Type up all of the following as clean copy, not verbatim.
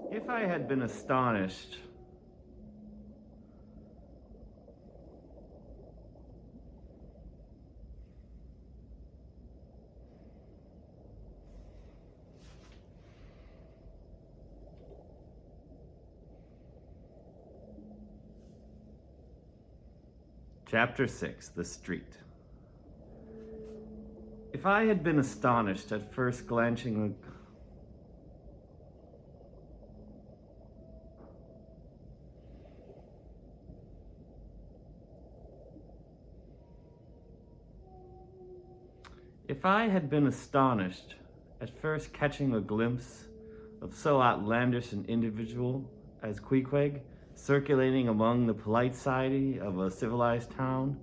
If I had been astonished, Chapter 6, The Street. If I had been astonished at first glancing If I had been astonished at first catching a glimpse of so outlandish an individual as Queequeg circulating among the polite society of a civilized town,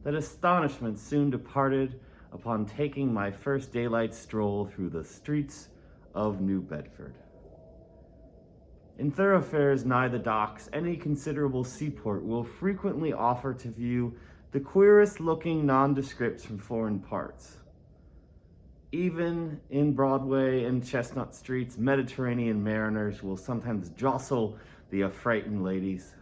that astonishment soon departed upon taking my first daylight stroll through the streets of New Bedford. In thoroughfares nigh the docks, any considerable seaport will frequently offer to view the queerest looking nondescripts from foreign parts. Even in Broadway and Chestnut Streets, Mediterranean mariners will sometimes jostle the affrighted ladies.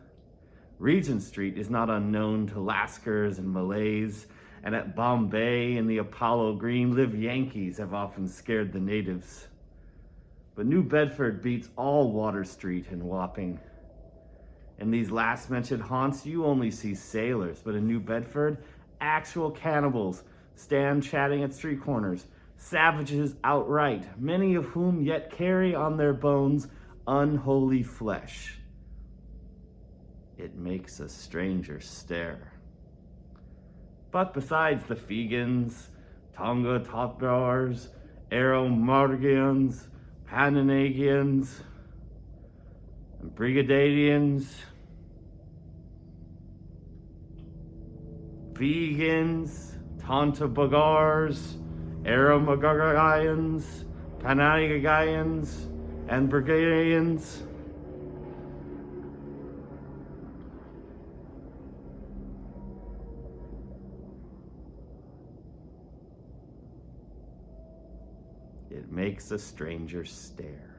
Regent Street is not unknown to Lascars and Malays, and at Bombay and the Apollo Green live Yankees have often scared the natives. But New Bedford beats all Water Street and Wapping. In these last mentioned haunts, you only see sailors, but in New Bedford, actual cannibals stand chatting at street corners, savages outright, many of whom yet carry on their bones unholy flesh. It makes a stranger stare. But besides the Fegans, Tonga Topbars, Aeromargians, Pananagians, and Brigadians, Vegans, Tantabagars, Aeromagarians, Panagagaians, and Brigadians, it makes a stranger stare.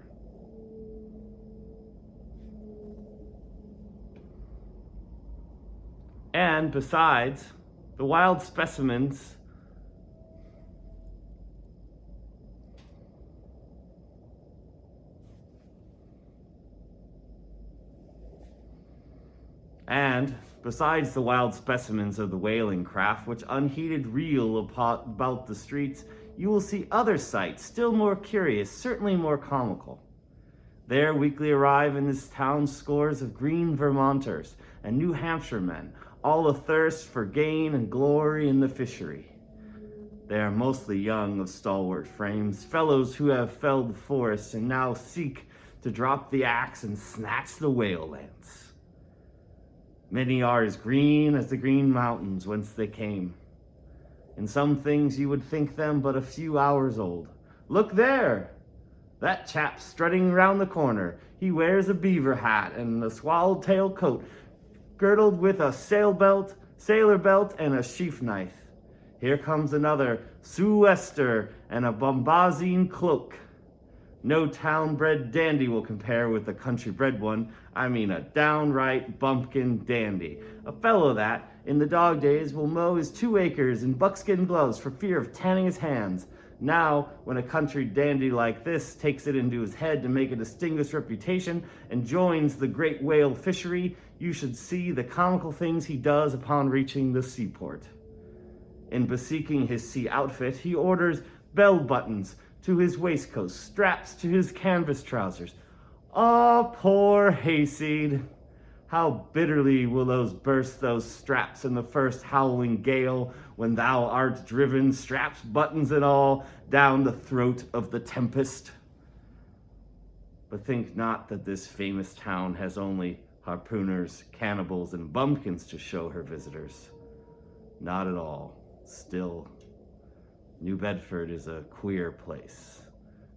And besides, the wild specimens of the whaling craft, which unheeded reel about the streets, you will see other sights, still more curious, certainly more comical. There weekly arrive in this town scores of green Vermonters and New Hampshire men, all athirst for gain and glory in the fishery. They are mostly young, of stalwart frames, fellows who have felled the forests and now seek to drop the axe and snatch the whale lance. Many are as green as the green mountains whence they came. In some things you would think them but a few hours old. Look there! That chap strutting round the corner. He wears a beaver hat and a swallowtail coat, girdled with a sailor belt, and a sheath knife. Here comes another, sou'wester and a bombazine cloak. No town-bred dandy will compare with the country-bred one. I mean a downright bumpkin dandy. A fellow that, in the dog days, will mow his 2 acres in buckskin gloves for fear of tanning his hands. Now, when a country dandy like this takes it into his head to make a distinguished reputation and joins the great whale fishery, you should see the comical things he does upon reaching the seaport. In beseeking his sea outfit, he orders bell buttons to his waistcoat, straps to his canvas trousers. Ah, poor hayseed! How bitterly will those straps in the first howling gale, when thou art driven, straps, buttons and all, down the throat of the tempest. But think not that this famous town has only harpooners, cannibals, and bumpkins to show her visitors. Not at all. Still, New Bedford is a queer place.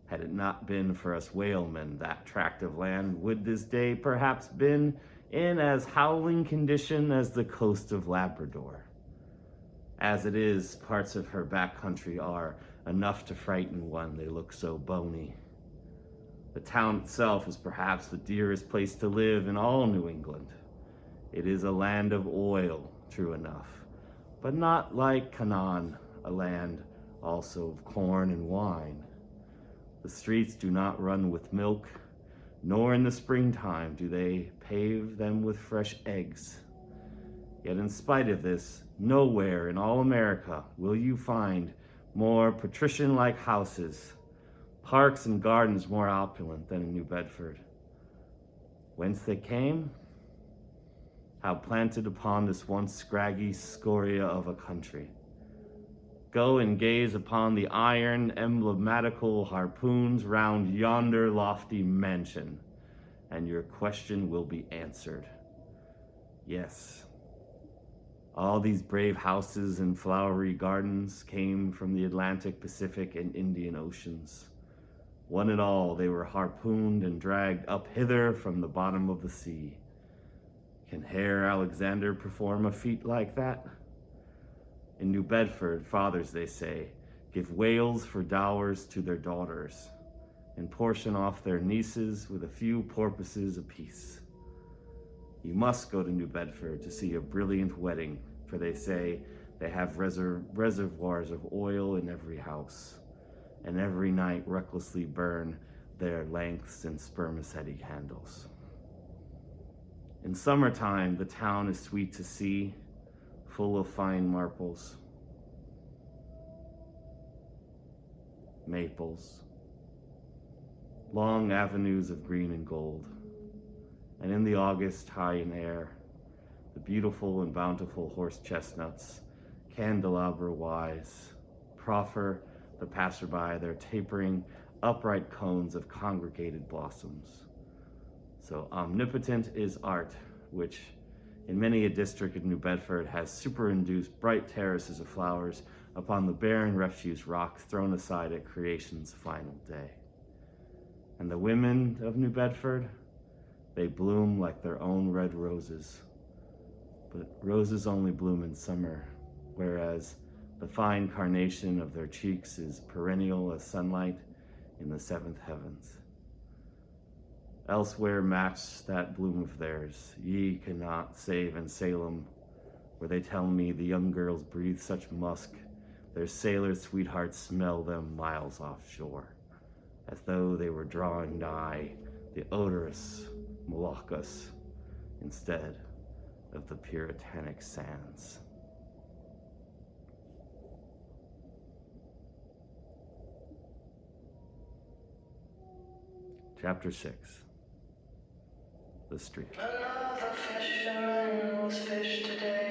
Had it not been for us whalemen, that tract of land would this day perhaps been in as howling condition as the coast of Labrador. As it is, parts of her back country are enough to frighten one, they look so bony. The town itself is perhaps the dearest place to live in all New England. It is a land of oil, true enough, but not like Canaan, a land also of corn and wine. The streets do not run with milk, nor in the springtime do they pave them with fresh eggs. Yet in spite of this, nowhere in all America will you find more patrician-like houses, parks and gardens more opulent than in New Bedford. Whence they came? How planted upon this once scraggy scoria of a country. Go and gaze upon the iron emblematical harpoons round yonder lofty mansion, and your question will be answered. Yes, all these brave houses and flowery gardens came from the Atlantic, Pacific, and Indian Oceans. One and all, they were harpooned and dragged up hither from the bottom of the sea. Can Herr Alexander perform a feat like that? In New Bedford, fathers, they say, give whales for dowers to their daughters, and portion off their nieces with a few porpoises apiece. You must go to New Bedford to see a brilliant wedding, for they say they have reservoirs of oil in every house, and every night recklessly burn their lengths and spermaceti candles. In summertime, the town is sweet to see, full of fine marples, maples, long avenues of green and gold, and in the August high in air, the beautiful and bountiful horse chestnuts, candelabra-wise, proffer the passerby their tapering, upright cones of congregated blossoms. So omnipotent is art, which in many a district of New Bedford has superinduced bright terraces of flowers upon the barren refuse rock thrown aside at creation's final day. And the women of New Bedford, they bloom like their own red roses. But roses only bloom in summer, whereas the fine carnation of their cheeks is perennial as sunlight in the seventh heavens. Elsewhere match that bloom of theirs, ye cannot save in Salem, where they tell me the young girls breathe such musk, their sailor sweethearts smell them miles offshore, as though they were drawing nigh the odorous Moluccas instead of the puritanic sands. Chapter 6. The Street. Another fisherman was fished today.